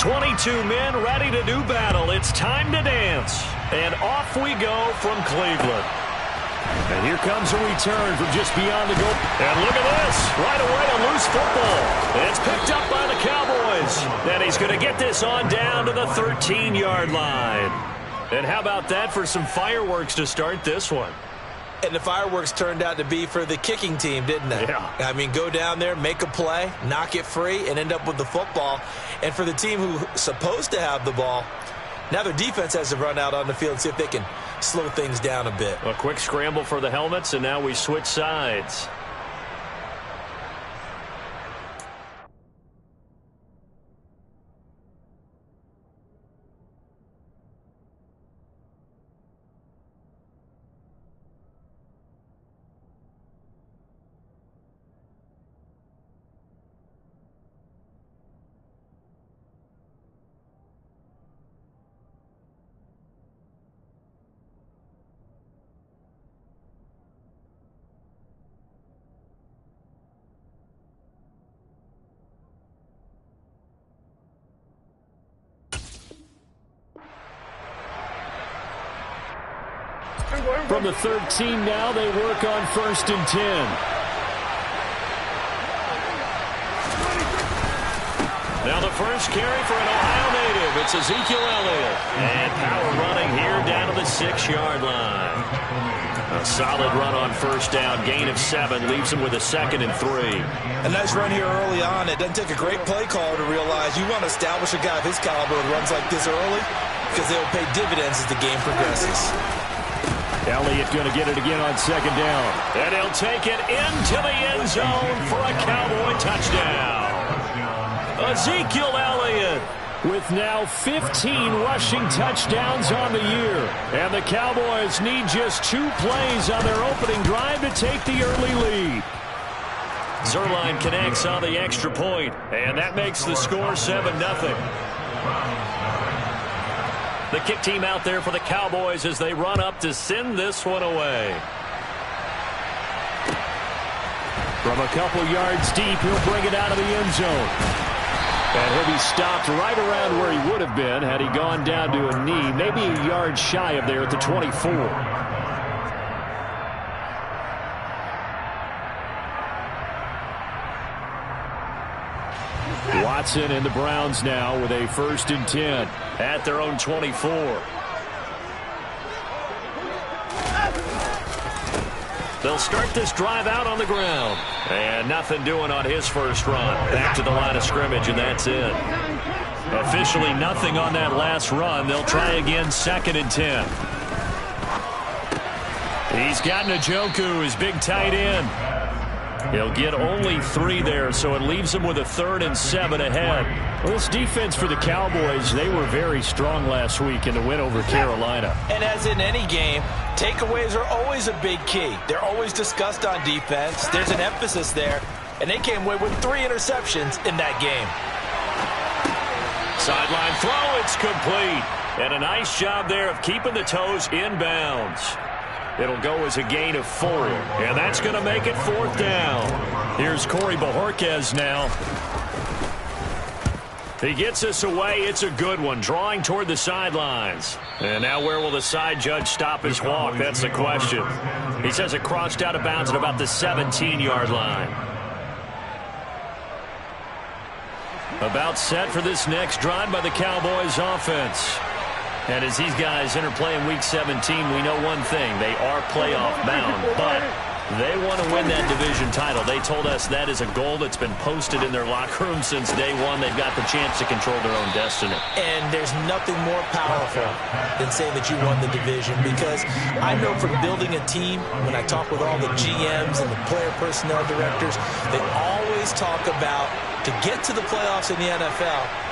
22 men ready to do battle. It's time to dance. And off we go from Cleveland. And here comes a return from just beyond the goal. And look at this. Right away, a loose football. It's picked up by the Cowboys. And he's going to get this on down to the 13-yard line. And how about that for some fireworks to start this one? And the fireworks turned out to be for the kicking team, didn't they? Yeah. I mean, go down there, make a play, knock it free, and end up with the football. And for the team who's supposed to have the ball, now their defense has to run out on the field and see if they can slow things down a bit. A quick scramble for the helmets, and now we switch sides. From the 13 now, they work on 1st and 10. Now the first carry for an Ohio native. It's Ezekiel Elliott. And power running here down to the 6-yard line. A solid run on 1st down. Gain of 7 leaves him with a 2nd and 3. A nice run here early on. It doesn't take a great play caller to realize you want to establish a guy of his caliber who runs like this early because they'll pay dividends as the game progresses. Elliott going to get it again on 2nd down. And he'll take it into the end zone for a Cowboy touchdown. Ezekiel Elliott with now 15 rushing touchdowns on the year. And the Cowboys need just 2 plays on their opening drive to take the early lead. Zerline connects on the extra point, and that makes the score 7-0. The kick team out there for the Cowboys as they run up to send this one away. From a couple yards deep, he'll bring it out of the end zone. And he'll be stopped right around where he would have been had he gone down to a knee, maybe a yard shy of there at the 24. Watson and the Browns now with a 1st and 10 at their own 24. They'll start this drive out on the ground. And nothing doing on his first run. Back to the line of scrimmage, and that's it. Officially nothing on that last run. They'll try again 2nd and 10. He's got Njoku, his big tight end. He'll get only 3 there, so it leaves him with a 3rd and 7 ahead. Well, this defense for the Cowboys, they were very strong last week in the win over Carolina. And as in any game, takeaways are always a big key. They're always discussed on defense. There's an emphasis there, and they came away with 3 interceptions in that game. Sideline throw, it's complete. And a nice job there of keeping the toes in bounds. It'll go as a gain of 4, and that's going to make it 4th down. Here's Corey Bojorquez now. He gets us away. It's a good one, drawing toward the sidelines. And now where will the side judge stop his walk? That's the question. He says it crossed out of bounds at about the 17-yard line. About set for this next drive by the Cowboys offense. And as these guys interplay in Week 17, we know one thing. They are playoff bound, but they want to win that division title. They told us that is a goal that's been posted in their locker room since day one. They've got the chance to control their own destiny. And there's nothing more powerful than saying that you won the division, because I know from building a team, when I talk with all the GMs and the player personnel directors, they always talk about to get to the playoffs in the NFL,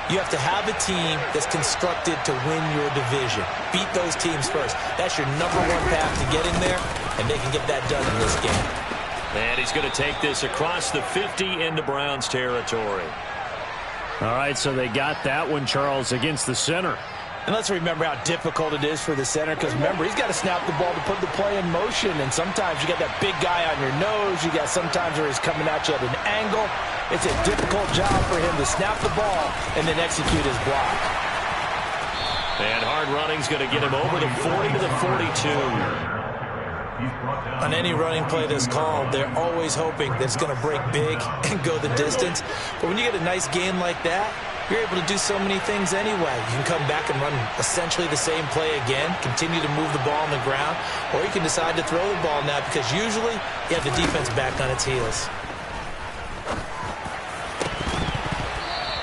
you have to have a team that's constructed to win your division. Beat those teams first. That's your #1 path to getting there, and they can get that done in this game. And he's going to take this across the 50 into Browns territory. All right, so they got that one, Charles, against the center. And let's remember how difficult it is for the center, because remember, he's got to snap the ball to put the play in motion, and sometimes you got that big guy on your nose. You got sometimes where he's coming at you at an angle. It's a difficult job for him to snap the ball and then execute his block. And hard running's going to get him over the 40 to the 42. On any running play that's called, they're always hoping that it's going to break big and go the distance. But when you get a nice gain like that, you're able to do so many things anyway. You can come back and run essentially the same play again, continue to move the ball on the ground, or you can decide to throw the ball now because usually you have the defense back on its heels.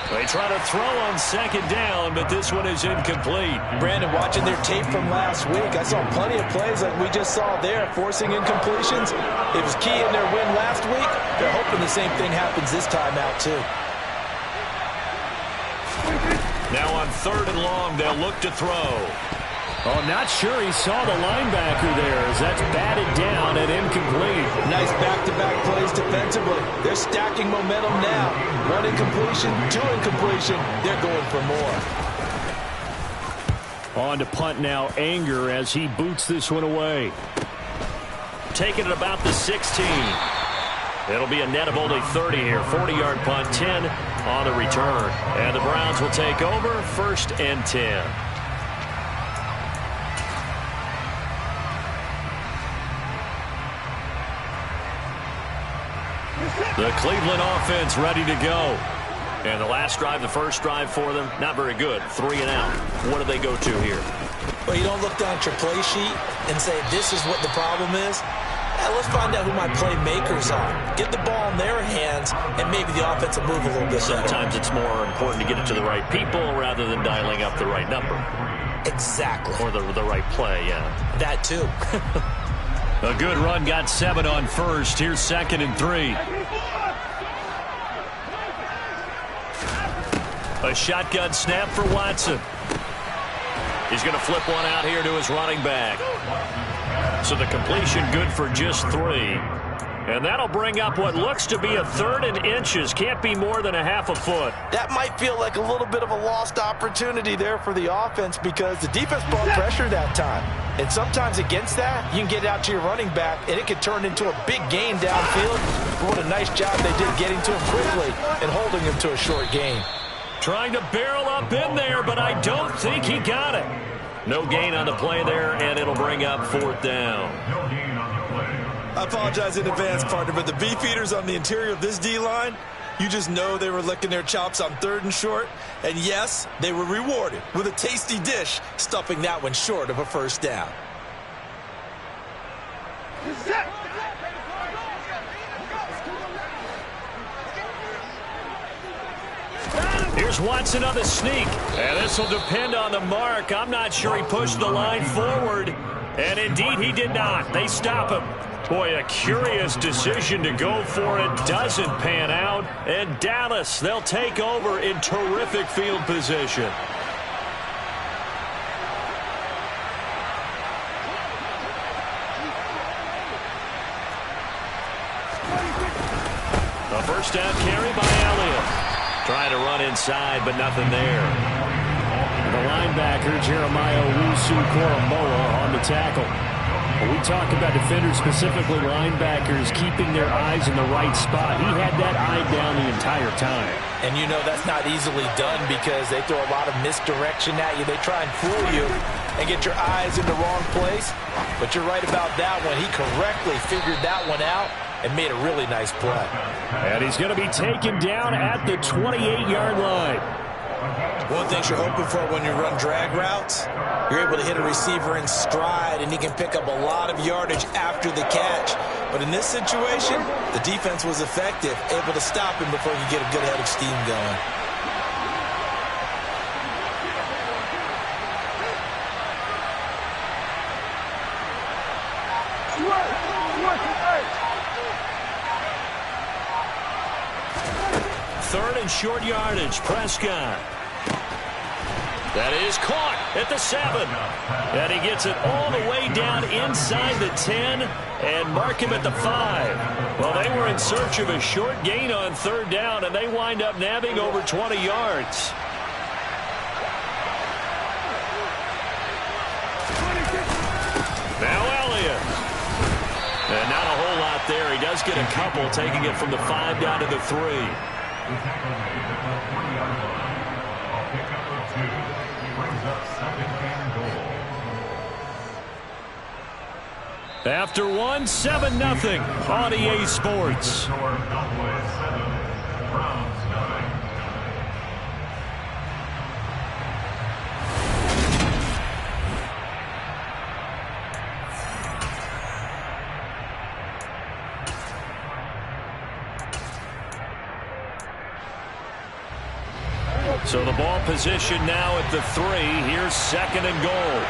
They try to throw on second down, but this one is incomplete. Brandon, watching their tape from last week, I saw plenty of plays like we just saw there, forcing incompletions. It was key in their win last week. They're hoping the same thing happens this time out, too. Now on 3rd and long, they'll look to throw. Oh, not sure he saw the linebacker there as that's batted down and incomplete. Nice back-to-back plays defensively. They're stacking momentum now. 1 incompletion, 2 incompletion. They're going for more. On to punt now, Anger, as he boots this one away. Taking it about the 16. It'll be a net of only 30 here. 40-yard punt, 10 on the return. And the Browns will take over, 1st and 10. The Cleveland offense ready to go. And the last drive, the first drive for them, not very good. 3 and out. What do they go to here? Well, you don't look down at your play sheet and say, this is what the problem is. Let's find out who my playmakers are. Get the ball in their hands, and maybe the offense will move a little bit better. Sometimes it's more important to get it to the right people rather than dialing up the right number. Exactly. Or the right play, yeah. That, too. A good run, got 7 on 1st. Here's 2nd and 3. A shotgun snap for Watson. He's going to flip one out here to his running back. So the completion good for just 3. And that'll bring up what looks to be a 3rd and inches. Can't be more than a half a foot. That might feel like a little bit of a lost opportunity there for the offense because the defense brought pressure that time. And sometimes against that, you can get out to your running back, and it can turn into a big gain downfield. But what a nice job they did getting to him quickly and holding him to a short gain. Trying to barrel up in there, but I don't think he got it. No gain on the play there, and it'll bring up 4th down. I apologize in advance, partner, but the beefeaters on the interior of this D-line, you just know they were licking their chops on 3rd and short. And yes, they were rewarded with a tasty dish, stuffing that one short of a 1st down. Here's Watson on the sneak. And this will depend on the mark. I'm not sure he pushed the line forward. And indeed, he did not. They stop him. Boy, a curious decision to go for it. Doesn't pan out. And Dallas, they'll take over in terrific field position. A 1st down carry by Elliott. Trying to run inside, but nothing there. The linebacker, Jeremiah Owusu-Koramoah, on the tackle. When we talk about defenders, specifically linebackers, keeping their eyes in the right spot. He had that eye down the entire time. And you know that's not easily done because they throw a lot of misdirection at you. They try and fool you and get your eyes in the wrong place. But you're right about that one. He correctly figured that one out and made a really nice play. And he's going to be taken down at the 28-yard line. One thing you're hoping for when you run drag routes, you're able to hit a receiver in stride, and he can pick up a lot of yardage after the catch. But in this situation, the defense was effective, able to stop him before he could get a good head of steam going. Third and short yardage, Prescott. That is caught at the 7. And he gets it all the way down inside the 10 and mark him at the 5. Well, they were in search of a short gain on 3rd down, and they wind up nabbing over 20 yards. there. He does get a couple, taking it from the 5 down to the 3. After one, 7-0 on EA Sports. So the ball position now at the 3. Here's 2nd and goal.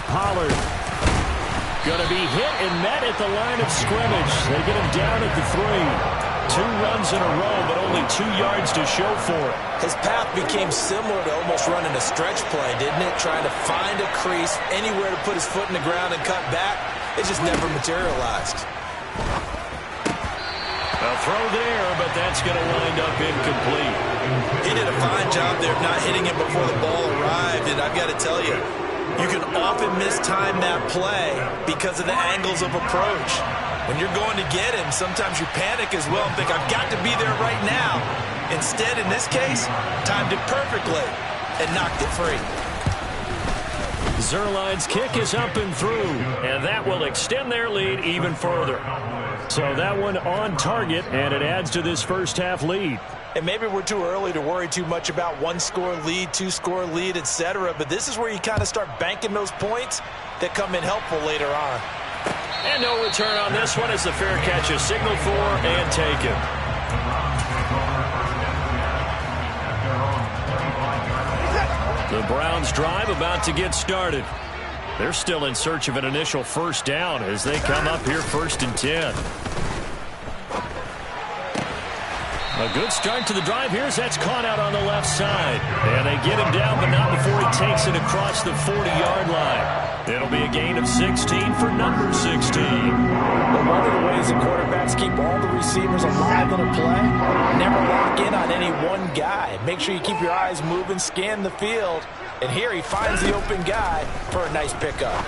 Pollard going to be hit and met at the line of scrimmage. They get him down at the 3. 2 runs in a row, but only 2 yards to show for it. His path became similar to almost running a stretch play, didn't it? Trying to find a crease, anywhere to put his foot in the ground and cut back. It just never materialized. A throw there, but that's going to wind up incomplete. He did a fine job there of not hitting it before the ball arrived, and I've got to tell you, you can often mistime that play because of the angles of approach. When you're going to get him, sometimes you panic as well and think, I've got to be there right now. Instead, in this case, timed it perfectly and knocked it free. Zerline's kick is up and through, and that will extend their lead even further. So that one on target, and it adds to this first half lead. And maybe we're too early to worry too much about 1-score lead, 2-score lead, etc. But this is where you kind of start banking those points that come in helpful later on. And no return on this one as the fair catch is signaled for and taken. The Browns drive about to get started. They're still in search of an initial first down as they come up here 1st and 10. A good start to the drive here as that's caught out on the left side. And they get him down, but not before he takes it across the 40-yard line. It'll be a gain of 16 for number 16. Well, one of the ways the quarterbacks keep all the receivers alive in a play, never lock in on any one guy. Make sure you keep your eyes moving, scan the field. And here he finds the open guy for a nice pickup.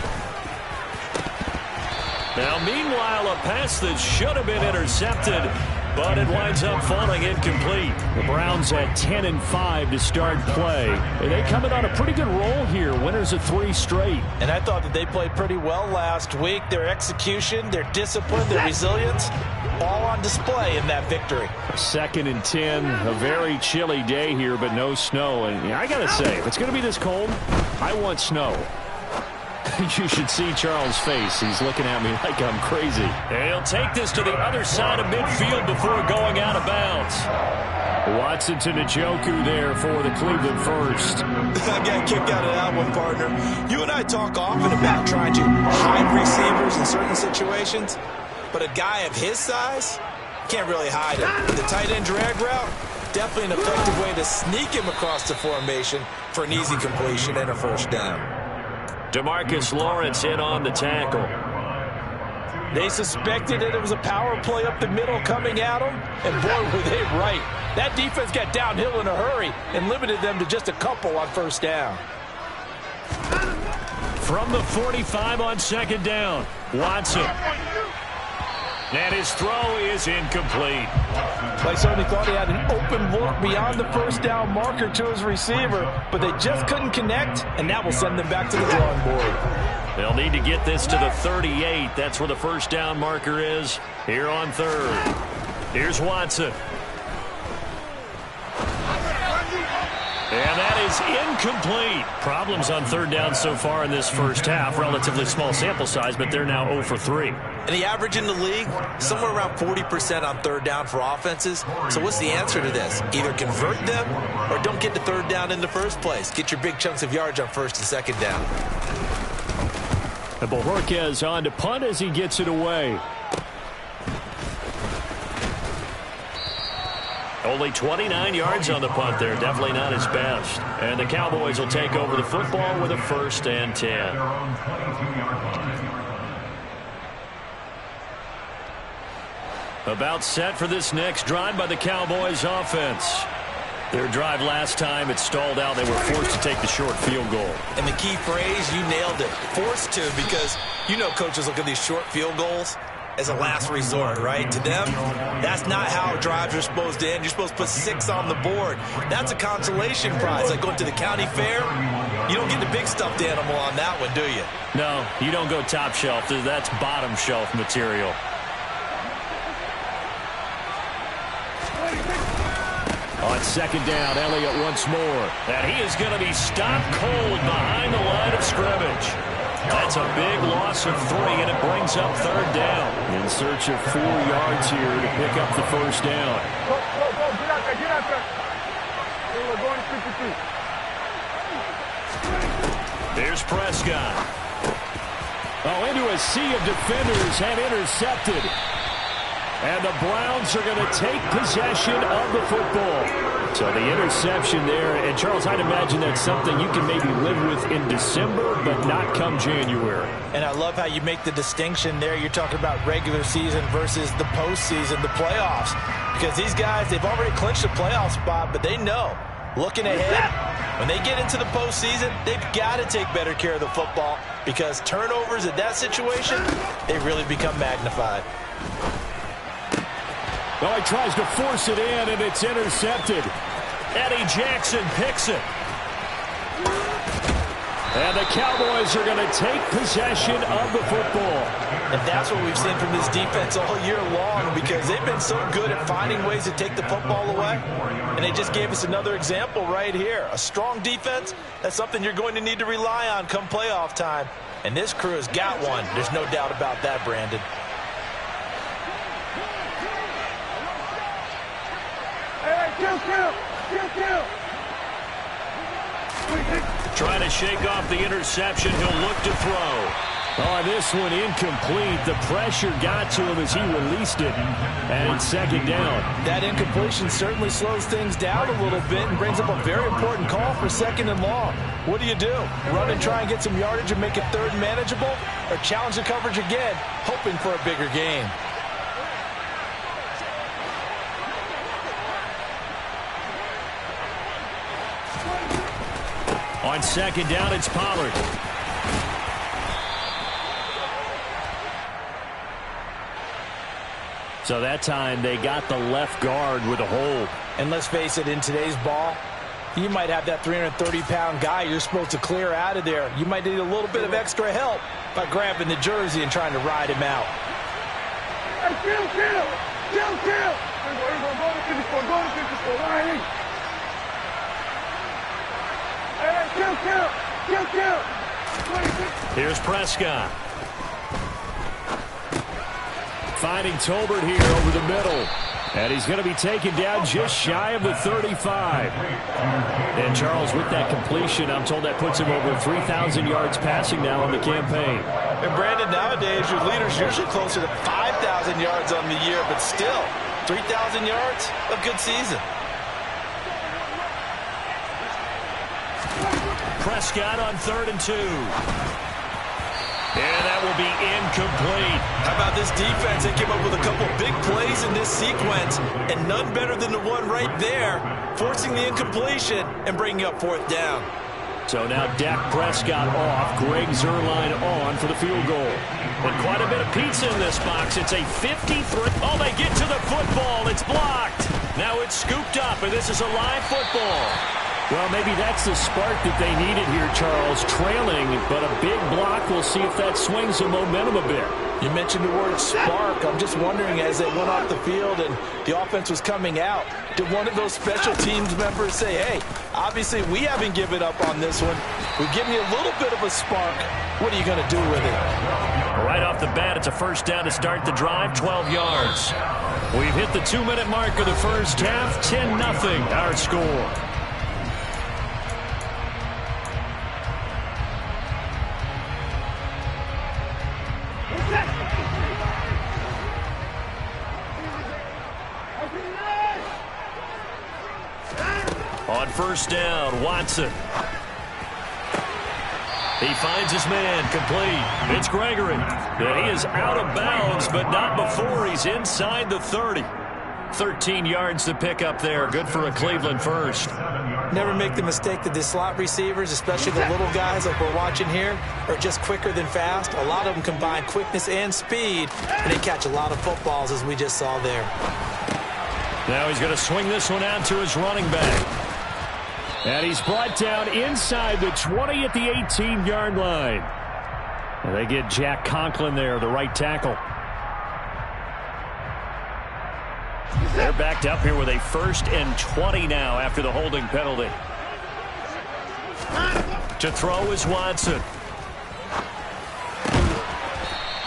Now, meanwhile, a pass that should have been intercepted, but it winds up falling incomplete. The Browns at 10-5 to start play. And they come in on a pretty good roll here. Winners of 3 straight. And I thought that they played pretty well last week. Their execution, their discipline, their resilience, all on display in that victory. 2nd and 10, a very chilly day here, but no snow. And I got to say, if it's going to be this cold, I want snow. You should see Charles' face. He's looking at me like I'm crazy. And he'll take this to the other side of midfield before going out of bounds. Watson to Njoku there for the Cleveland first. I got a kick out of that one, partner. You and I talk often about trying to hide receivers in certain situations, but a guy of his size can't really hide it. The tight end drag route, definitely an effective way to sneak him across the formation for an easy completion and a first down. DeMarcus Lawrence in on the tackle. They suspected that it was a power play up the middle coming at them, and boy, were they right. That defense got downhill in a hurry and limited them to just a couple on first down. From the 45 on 2nd down, Watson. And his throw is incomplete. Sony thought he had an open look beyond the first down marker to his receiver, but they just couldn't connect, and that will send them back to the drawing board. They'll need to get this to the 38. That's where the first down marker is here on 3rd. Here's Watson. And that is incomplete. Problems on 3rd down so far in this first half. Relatively small sample size, but they're now 0 for 3. And the average in the league, somewhere around 40% on 3rd down for offenses. So what's the answer to this? Either convert them or don't get to 3rd down in the first place. Get your big chunks of yards on 1st and 2nd down. And Bojorquez on to punt as he gets it away. Only 29 yards on the punt there. Definitely not his best. And the Cowboys will take over the football with a 1st and 10. About set for this next drive by the Cowboys offense. Their drive last time, it stalled out. They were forced to take the short field goal. And the key phrase, you nailed it. Forced to, because you know coaches look at these short field goals as a last resort, right? To them, that's not how drives are supposed to end. You're supposed to put 6 on the board. That's a consolation prize. Like going to the county fair, you don't get the big stuffed animal on that one, do you? No, you don't go top shelf. That's bottom shelf material. On second down, Elliott once more. And he is going to be stopped cold behind the line of scrimmage. That's a big loss of 3, and it brings up third down. In search of 4 yards here to pick up the first down. Go, get out there, get out there. We're going to 52. Here's Prescott. Oh, into a sea of defenders and intercepted. And the Browns are going to take possession of the football. So the interception there. And, Charles, I'd imagine that's something you can maybe live with in December, but not come January. And I love how you make the distinction there. You're talking about regular season versus the postseason, the playoffs. Because these guys, they've already clinched a playoff spot, but they know, looking ahead, when they get into the postseason, they've got to take better care of the football, because turnovers in that situation, they really become magnified. Well, he tries to force it in, and it's intercepted. Eddie Jackson picks it. And the Cowboys are going to take possession of the football. And that's what we've seen from this defense all year long, because they've been so good at finding ways to take the football away. And they just gave us another example right here. A strong defense, that's something you're going to need to rely on come playoff time. And this crew has got one. There's no doubt about that, Brandon. Kill. Trying to shake off the interception. He'll look to throw. Oh, this one incomplete. The pressure got to him as he released it. And it's second down. That incompletion certainly slows things down a little bit and brings up a very important call for second and long. What do? Run and try and get some yardage and make it third and manageable? Or challenge the coverage again, hoping for a bigger gain? On second down, it's Pollard. So that time they got the left guard with a hold. And let's face it, in today's ball, you might have that 330-pound guy you're supposed to clear out of there. You might need a little bit of extra help by grabbing the jersey and trying to ride him out. Hey, kill. Go to 54, Riley. Kill. Here's Prescott. Finding Tolbert here over the middle. And he's going to be taken down just shy of the 35. And Charles, with that completion, I'm told that puts him over 3,000 yards passing now on the campaign. And Brandon, nowadays your leader's usually closer to 5,000 yards on the year, but still, 3,000 yards, a good season. Prescott on 3rd and 2. And that will be incomplete. How about this defense? They came up with a couple big plays in this sequence, and none better than the one right there, forcing the incompletion and bringing up 4th down. So now Dak Prescott off, Greg Zuerlein on for the field goal. And quite a bit of pizza in this box. It's a 53. Oh, they get to the football. It's blocked. Now it's scooped up, and this is a live football. Well, maybe that's the spark that they needed here, Charles. Trailing, but a big block. We'll see if that swings the momentum a bit. You mentioned the word spark. I'm just wondering, as they went off the field and the offense was coming out, did one of those special teams members say, hey, obviously we haven't given up on this one. We've given you a little bit of a spark. What are you going to do with it? Right off the bat, it's a first down to start the drive, 12 yards. We've hit the 2-minute mark of the first half, 10-0 our score. On first down, Watson. He finds his man, complete. It's Gregory. And he is out of bounds, but not before he's inside the 30. 13 yards to pick up there. Good for a Cleveland first. Never make the mistake that the slot receivers, especially the little guys like we're watching here, are just quicker than fast. A lot of them combine quickness and speed, and they catch a lot of footballs, as we just saw there. Now he's going to swing this one out to his running back. And he's brought down inside the 20 at the 18-yard line. And they get Jack Conklin there, the right tackle. They're backed up here with a 1st and 20 now after the holding penalty. To throw is Watson.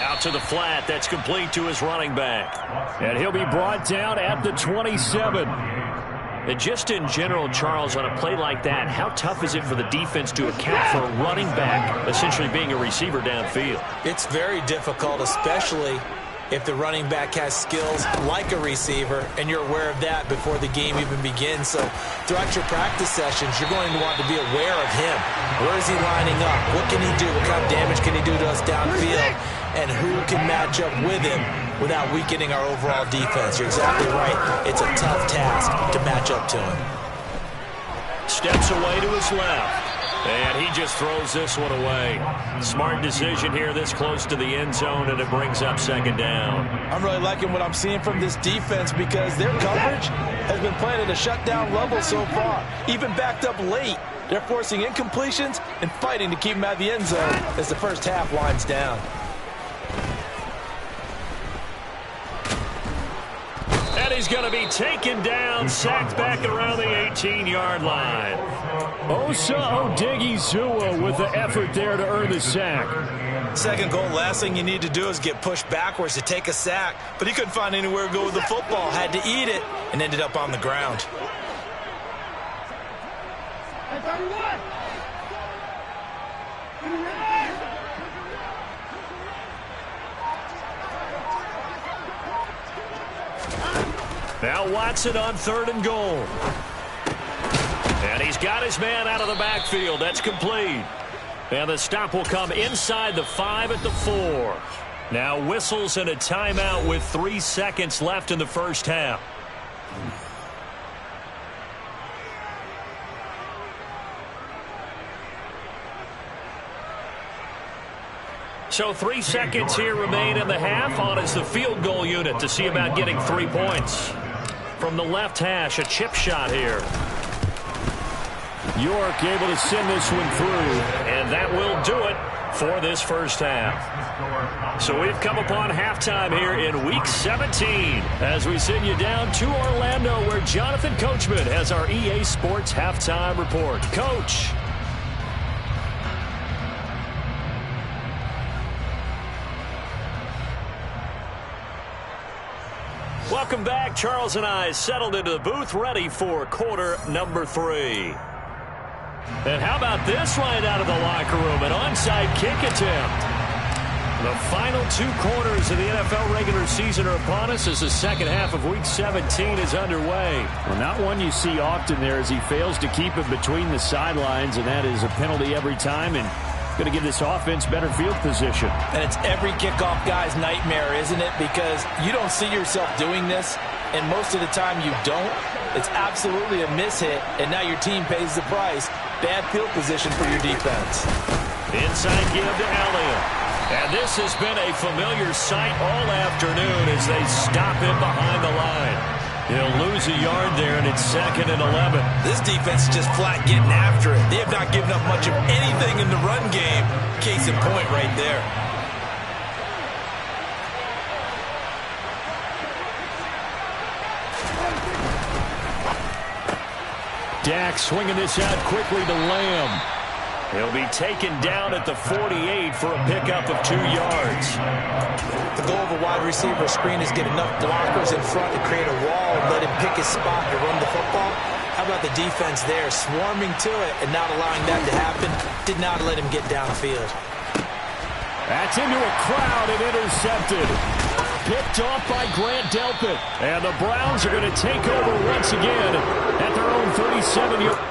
Out to the flat. That's complete to his running back. And he'll be brought down at the 27. And just in general, Charles, on a play like that, how tough is it for the defense to account for a running back essentially being a receiver downfield? It's very difficult, especially if the running back has skills like a receiver, and you're aware of that before the game even begins. So throughout your practice sessions, you're going to want to be aware of him. Where is he lining up? What can he do? What kind of damage can he do to us downfield? And who can match up with him without weakening our overall defense? You're exactly right. It's a tough task to match up to him. Steps away to his left. And he just throws this one away. Smart decision here this close to the end zone, and it brings up 2nd down. I'm really liking what I'm seeing from this defense because their coverage has been playing at a shutdown level so far. Even backed up late, they're forcing incompletions and fighting to keep them out of the end zone as the first half winds down. And he's going to be taken down, sacked back around the 18-yard line. Osa Odighizuwa with the effort there to earn the sack. Second goal, last thing you need to do is get pushed backwards to take a sack. But he couldn't find anywhere to go with the football. Had to eat it and ended up on the ground. Now Watson on 3rd and goal. And he's got his man out of the backfield. That's complete. And the stop will come inside the 5 at the 4. Now whistles and a timeout with 3 seconds left in the first half. So 3 seconds here remain in the half. On is the field goal unit to see about getting 3 points. From the left hash, a chip shot here. York able to send this one through, and that will do it for this first half. So we've come upon halftime here in Week 17 as we send you down to Orlando, where Jonathan Coachman has our EA Sports Halftime Report. Coach. Welcome back. Charles and I settled into the booth, ready for quarter number 3. And how about this right out of the locker room? An onside kick attempt. The final 2 quarters of the NFL regular season are upon us as the second half of Week 17 is underway. Well, not one you see often there as he fails to keep it between the sidelines, and that is a penalty every time, and going to give this offense better field position. And it's every kickoff guy's nightmare, isn't it? Because you don't see yourself doing this, and most of the time you don't. It's absolutely a miss-hit, and now your team pays the price. Bad field position for your defense. Inside give to Elliott. And this has been a familiar sight all afternoon as they stop him behind the line. He'll lose a yard there, and it's 2nd and 11. This defense is just flat getting after it. They have not given up much of anything in the run game. Case in point right there. Dak swinging this out quickly to Lamb. He'll be taken down at the 48 for a pickup of 2 yards. The goal of a wide receiver screen is get enough blockers in front to create a wall and let him pick his spot to run the football. How about the defense there, swarming to it and not allowing that to happen? Did not let him get downfield. That's into a crowd and intercepted. Picked off by Grant Delpit. And the Browns are going to take over once again at their own 37-yard.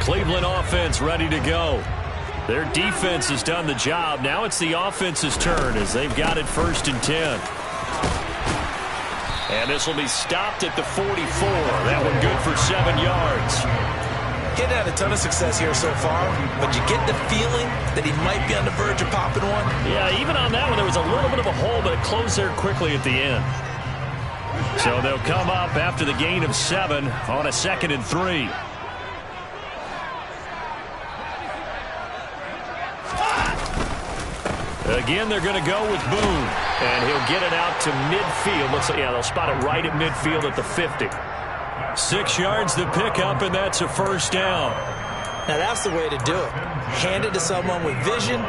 Cleveland offense ready to go. Their defense has done the job. Now it's the offense's turn as they've got it 1st and 10. And this will be stopped at the 44. That one good for 7 yards. He hadn't had a ton of success here so far, but you get the feeling that he might be on the verge of popping one. Yeah, even on that one, there was a little bit of a hole, but it closed there quickly at the end. So they'll come up after the gain of 7 on a 2nd and 3. Again, they're going to go with Boone, and he'll get it out to midfield. Looks like, yeah, they'll spot it right at midfield at the 50. 6 yards to pick up, and that's a 1st down. Now, that's the way to do it. Hand it to someone with vision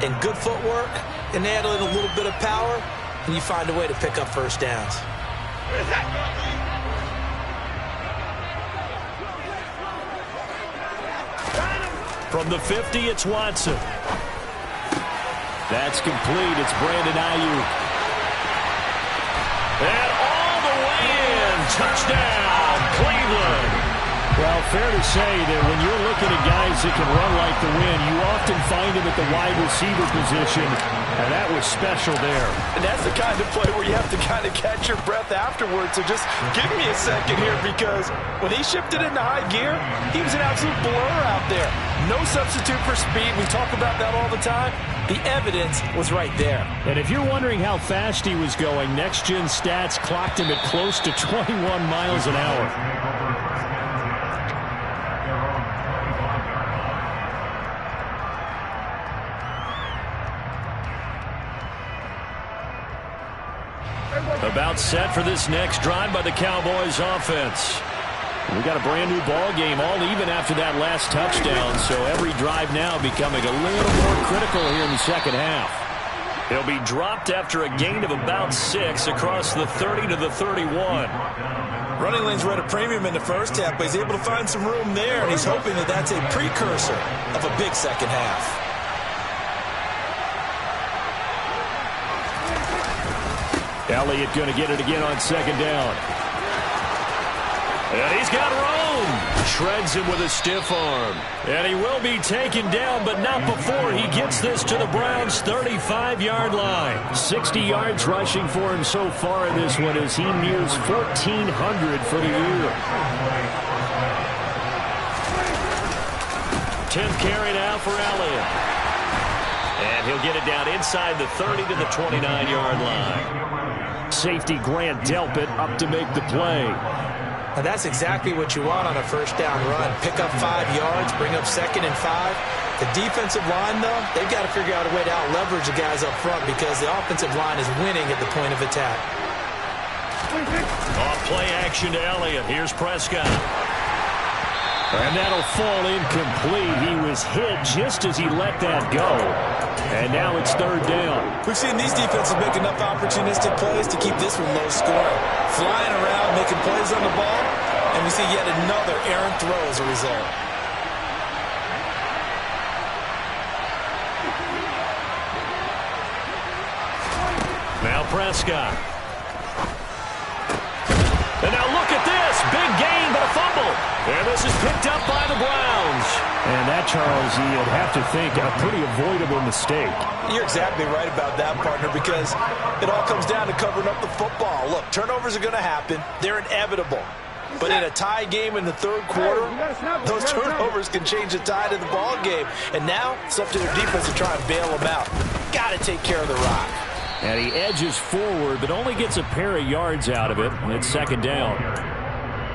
and good footwork, and add a little bit of power, and you find a way to pick up 1st downs. From the 50, it's Watson. That's complete. It's Brandon Ayuk. And all the way in. Touchdown, Cleveland. Well, fair to say that when you're looking at guys that can run like the wind, you often find them at the wide receiver position, and that was special there. And that's the kind of play where you have to kind of catch your breath afterwards. So just give me a second here, because when he shifted into high gear, he was an absolute blur out there. No substitute for speed. We talk about that all the time. The evidence was right there. And if you're wondering how fast he was going, Next Gen Stats clocked him at close to 21 miles an hour. About set for this next drive by the Cowboys offense. We got a brand new ball game, all even after that last touchdown, so every drive now becoming a little more critical here in the second half. He'll be dropped after a gain of about 6 across the 30 to the 31. Running lanes were at a premium in the first half, but he's able to find some room there, and he's hoping that that's a precursor of a big second half. Elliott going to get it again on 2nd down. And he's got room. Shreds him with a stiff arm. And he will be taken down, but not before he gets this to the Browns' 35-yard line. 60 yards rushing for him so far in this one as he nears 1,400 for the year. 10th carry now for Elliott. And he'll get it down inside the 30 to the 29-yard line. Safety Grant Delpit up to make the play. Now that's exactly what you want on a 1st down run. Pick up 5 yards, bring up 2nd and 5. The defensive line, though, they've got to figure out a way to out-leverage the guys up front because the offensive line is winning at the point of attack. Off play action to Elliott. Here's Prescott. And that'll fall incomplete. He was hit just as he let that go. And now it's 3rd down. We've seen these defenses make enough opportunistic plays to keep this one low scoring. Flying around, making plays on the ball, and we see yet another errant throw as a result. Now Prescott. And now look at this. Big gain, but a fumble. And this is picked up by the Browns. And that, Charles, you'd have to think a pretty avoidable mistake. You're exactly right about that, partner, because it all comes down to covering up the football. Look, turnovers are going to happen. They're inevitable. But in a tie game in the 3rd quarter, those turnovers can change the tide of the ball game. And now it's up to their defense to try and bail them out. Got to take care of the rock. And he edges forward, but only gets a pair of yards out of it. It's 2nd down.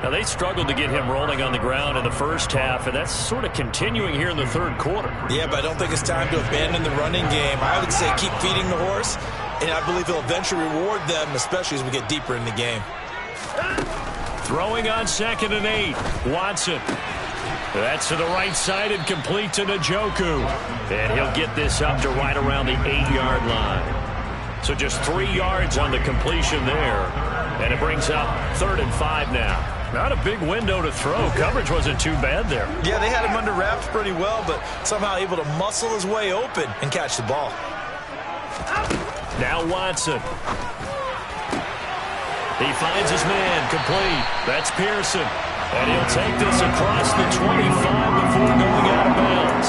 Now, they struggled to get him rolling on the ground in the first half, and that's sort of continuing here in the 3rd quarter. Yeah, but I don't think it's time to abandon the running game. I would say keep feeding the horse, and I believe he'll eventually reward them, especially as we get deeper in the game. Throwing on 2nd and 8. Watson. That's to the right side and complete to Njoku. And he'll get this up to right around the 8-yard line. So just 3 yards on the completion there. And it brings up 3rd and 5 now. Not a big window to throw. Coverage wasn't too bad there. Yeah, they had him under wraps pretty well, but somehow able to muscle his way open and catch the ball. Now Watson. He finds his man complete. That's Pearson. And he'll take this across the 25 before going out of bounds.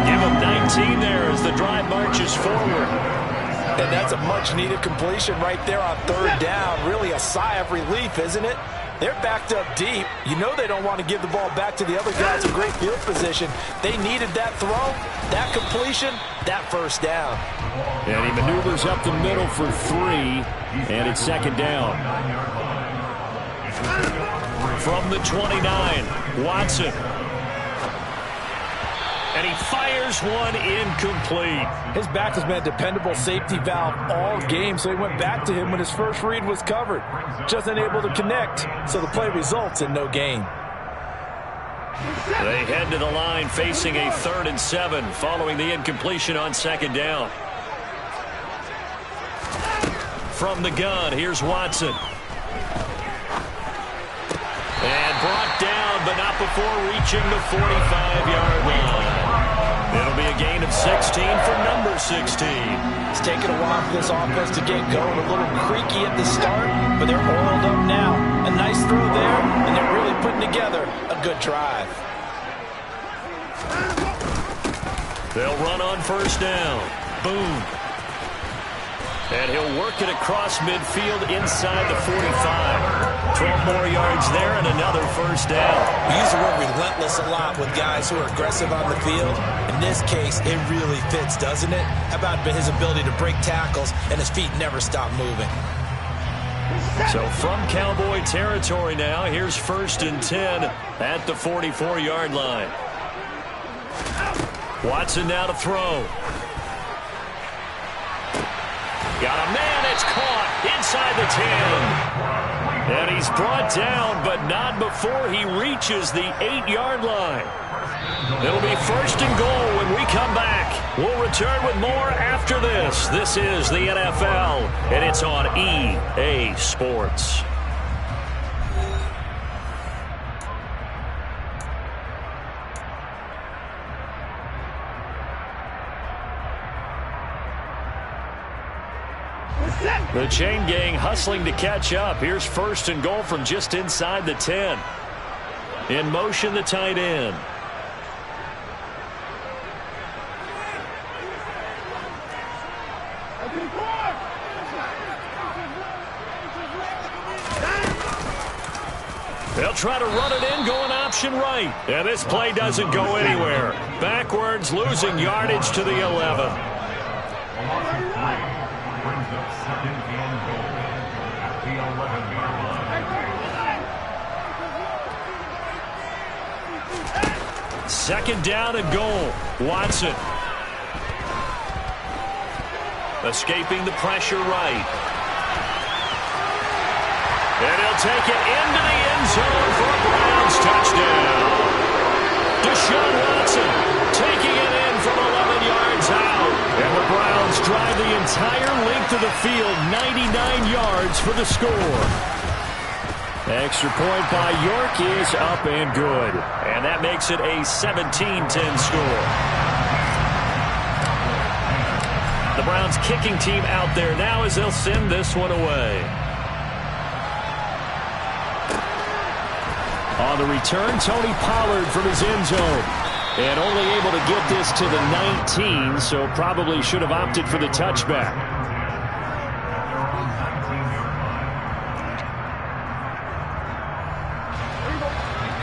Give him 19 there as the drive marches forward. And that's a much-needed completion right there on third down. Really a sigh of relief, isn't it? They're backed up deep. You know they don't want to give the ball back to the other guys in great field position. They needed that throw, that completion, that first down. And he maneuvers up the middle for 3, and it's second down. From the 29, Watson. And he fires one incomplete. His back has been a dependable safety valve all game, so he went back to him when his first read was covered. Just unable to connect, so the play results in no gain. They head to the line facing a 3rd and 7 following the incompletion on second down. From the gun, here's Watson. And brought down, but not before reaching the 45-yard line. It'll be a gain of 16 for number 16. It's taken a while for this offense to get going. A little creaky at the start, but they're oiled up now. A nice throw there, and they're really putting together a good drive. They'll run on first down. Boom. And he'll work it across midfield inside the 45. 12 more yards there and another first down. We use the word relentless a lot with guys who are aggressive on the field. In this case, it really fits, doesn't it? How about his ability to break tackles and his feet never stop moving? So from Cowboy territory now, here's 1st and 10 at the 44-yard line. Watson now to throw. Got a man, it's caught inside the 10. And he's brought down, but not before he reaches the 8-yard line. It'll be 1st and goal when we come back. We'll return with more after this. This is the NFL, and it's on EA Sports. The chain gang hustling to catch up. Here's 1st and goal from just inside the 10. In motion, the tight end. They'll try to run it in, going option right. And this play doesn't go anywhere. Backwards, losing yardage to the 11. Second down and goal. Watson. Escaping the pressure right. And he'll take it into the end zone for a Browns touchdown. Deshaun Watson taking it in from 11 yards out. And the Browns drive the entire length of the field, 99 yards for the score. Extra point by York is up and good. And that makes it a 17-10 score. The Browns kicking team out there now as they'll send this one away. On the return, Tony Pollard from his end zone. And only able to get this to the 19, so probably should have opted for the touchback.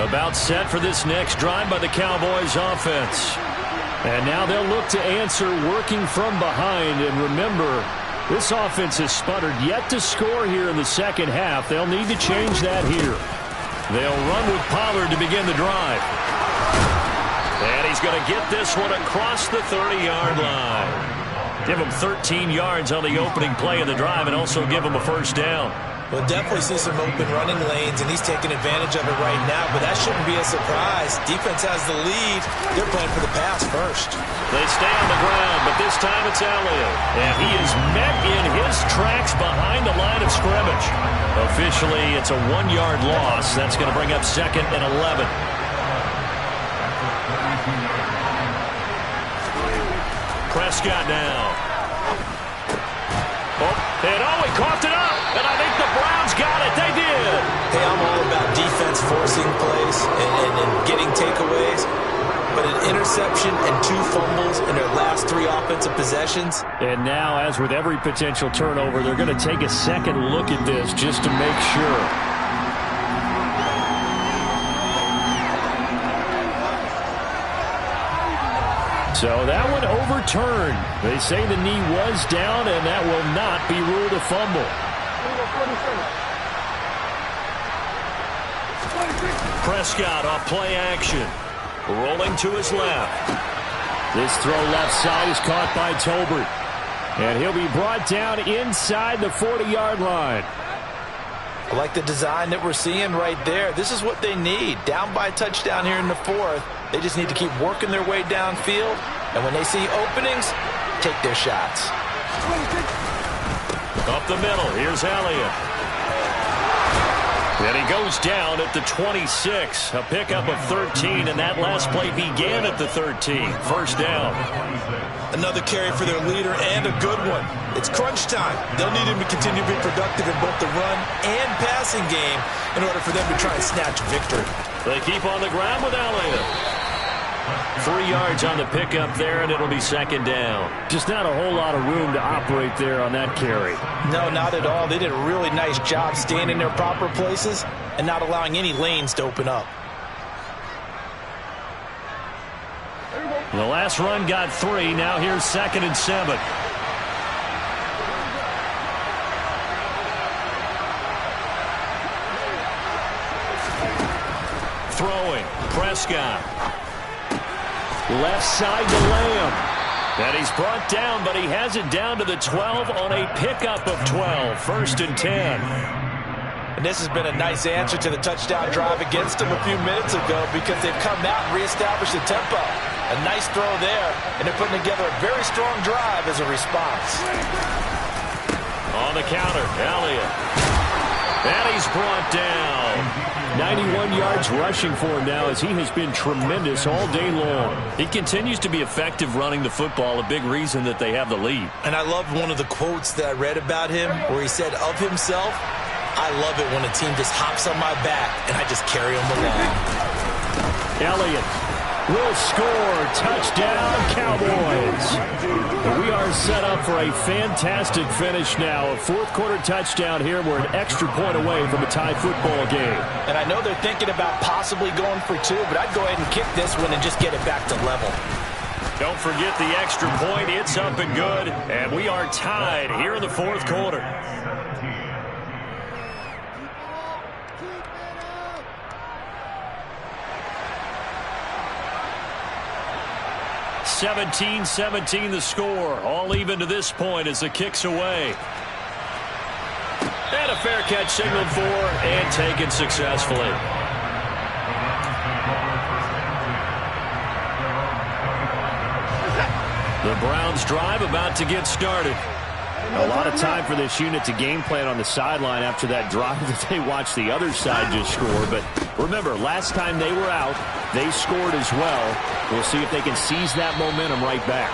About set for this next drive by the Cowboys offense. And now they'll look to answer working from behind. And remember, this offense has sputtered yet to score here in the second half. They'll need to change that here. They'll run with Pollard to begin the drive. And he's going to get this one across the 30-yard line. Give him 13 yards on the opening play of the drive and also give him a first down. We'll definitely see some open running lanes, and he's taking advantage of it right now, but that shouldn't be a surprise. Defense has the lead. They're playing for the pass first. They stay on the ground, but this time it's Elliott. And he is met in his tracks behind the line of scrimmage. Officially, it's a 1-yard loss. That's going to bring up 2nd and 11. Prescott now. Oh, and he coughed it up. And I think the Browns got it. They did. Hey, I'm all about defense forcing plays and getting takeaways. But an interception and 2 fumbles in their last 3 offensive possessions. And now, as with every potential turnover, they're going to take a second look at this just to make sure. So that one overturned. They say the knee was down, and that will not be ruled a fumble. Prescott off play action. Rolling to his left. This throw left side is caught by Tolbert. And he'll be brought down inside the 40-yard line. I like the design that we're seeing right there. This is what they need. Down by a touchdown here in the 4th. They just need to keep working their way downfield. And when they see openings, take their shots. Up the middle. Here's Elliott. And he goes down at the 26. A pickup of 13, and that last play began at the 13. First down. Another carry for their leader, and a good one. It's crunch time. They'll need him to continue to be productive in both the run and passing game in order for them to try and snatch victory. They keep on the ground with Elliott. 3 yards on the pickup there, and it'll be second down. Just not a whole lot of room to operate there on that carry. No, not at all. They did a really nice job staying in their proper places and not allowing any lanes to open up. The last run got 3. Now here's 2nd and 7. Throwing. Prescott. Left side to Lamb. And he's brought down, but he has it down to the 12 on a pickup of 12. 1st and 10. And this has been a nice answer to the touchdown drive against them a few minutes ago because they've come out and reestablished the tempo. A nice throw there, and they're putting together a very strong drive as a response. On the counter, Elliott. And he's brought down. 91 yards rushing for him now as he has been tremendous all day long. He continues to be effective running the football, a big reason that they have the lead. And I love one of the quotes that I read about him where he said of himself, "I love it when a team just hops on my back and I just carry them along." Elliott will score. Touchdown, Cowboys. We are set up for a fantastic finish now. A 4th-quarter touchdown here. We're an extra point away from a tie football game. And I know they're thinking about possibly going for 2, but I'd go ahead and kick this one and just get it back to level. Don't forget the extra point. It's up and good. And we are tied here in the 4th quarter. (17-17) the score. All even to this point as the kick's away. And a fair catch signaled for and taken successfully. The Browns drive about to get started. A lot of time for this unit to game plan on the sideline after that drive that they watched the other side just score. But remember, last time they were out, they scored as well. We'll see if they can seize that momentum right back.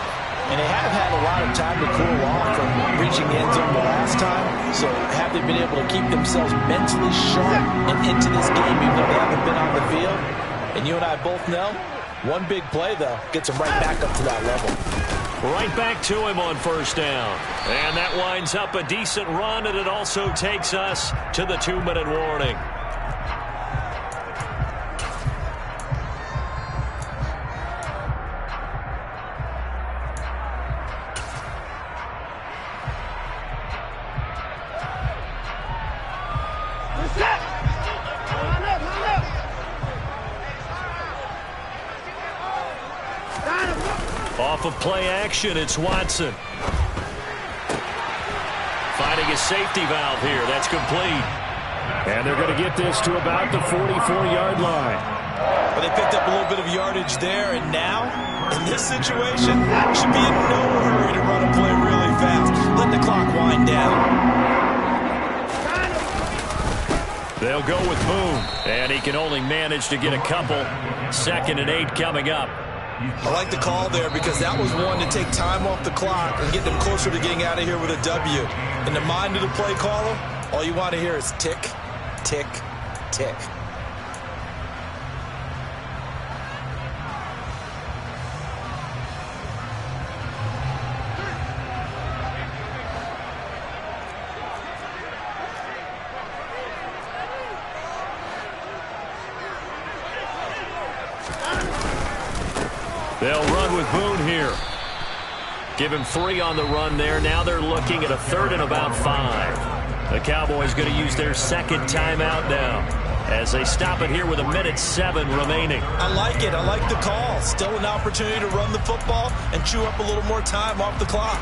And they have had a lot of time to cool off from reaching the end zone the last time. So have they been able to keep themselves mentally sharp and into this game even though they haven't been on the field? And you and I both know, one big play, though, gets them right back up to that level. Right back to him on 1st down. And that winds up a decent run, and it also takes us to the 2-minute warning. Off of play action, it's Watson. Finding a safety valve here. That's complete. And they're going to get this to about the 44-yard line. Well, they picked up a little bit of yardage there, and now, in this situation, should be in no hurry to run a play really fast. Let the clock wind down. They'll go with Boone, and he can only manage to get a couple. 2nd and 8 coming up. I like the call there because that was one to take time off the clock and get them closer to getting out of here with a W. In the mind of the play caller, all you want to hear is tick, tick, tick. They'll run with Boone here. Give him 3 on the run there. Now they're looking at a 3rd and about 5. The Cowboys going to use their second timeout now as they stop it here with 1:07 remaining. I like it. I like the call. Still an opportunity to run the football and chew up a little more time off the clock.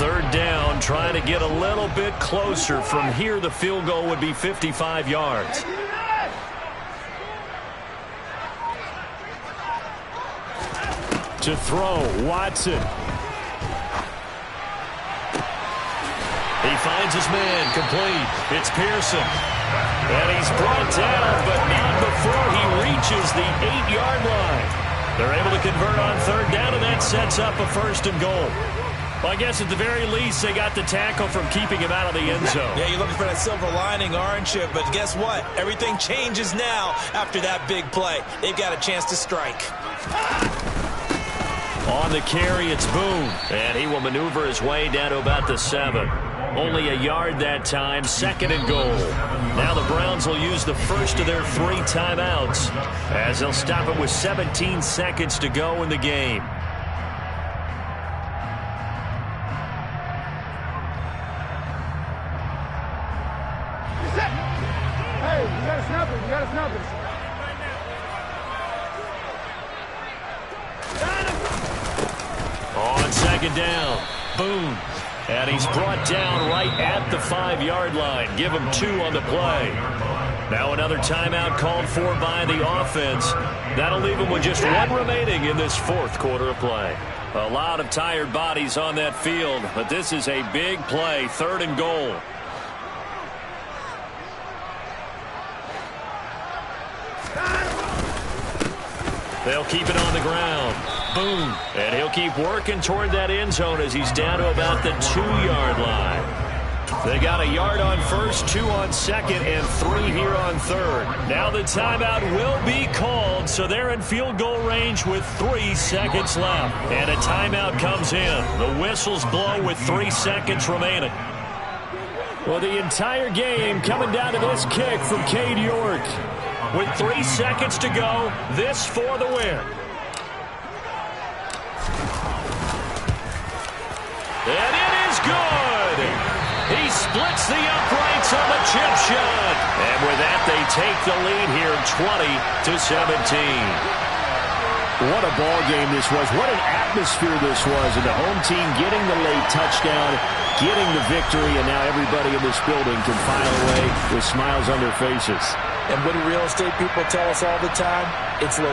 Third down, trying to get a little bit closer. From here, the field goal would be 55 yards. To throw, Watson. He finds his man, complete. It's Pearson. And he's brought down, but not before he reaches the 8-yard line. They're able to convert on third down, and that sets up a 1st and goal. Well, I guess at the very least, they got the tackle from keeping him out of the end zone. Yeah, you're looking for that silver lining, aren't you? But guess what? Everything changes now after that big play. They've got a chance to strike. On the carry, it's Boone. And he will maneuver his way down to about the 7. Only a yard that time, 2nd and goal. Now the Browns will use the first of their 3 timeouts as they'll stop it with 17 seconds to go in the game. Hey, you gotta snap it. You gotta snap it. On 2nd down, Boone. And he's brought down right at the 5-yard line. Give him 2 on the play. Now another timeout called for by the offense. That'll leave him with just 1 remaining in this 4th quarter of play. A lot of tired bodies on that field, but this is a big play, 3rd and goal. They'll keep it on the ground. Boom. And he'll keep working toward that end zone as he's down to about the 2-yard line. They got a yard on first, 2 on 2nd, and 3 here on 3rd. Now the timeout will be called, so they're in field goal range with 3 seconds left. And a timeout comes in. The whistles blow with 3 seconds remaining. Well, the entire game coming down to this kick from Cade York. With 3 seconds to go, this for the win. And it is good. He splits the uprights on the chip shot. And with that, they take the lead here 20-17. What a ball game this was. What an atmosphere this was. And the home team getting the late touchdown, getting the victory, and now everybody in this building can file away with smiles on their faces. And what do real estate people tell us all the time? It's location.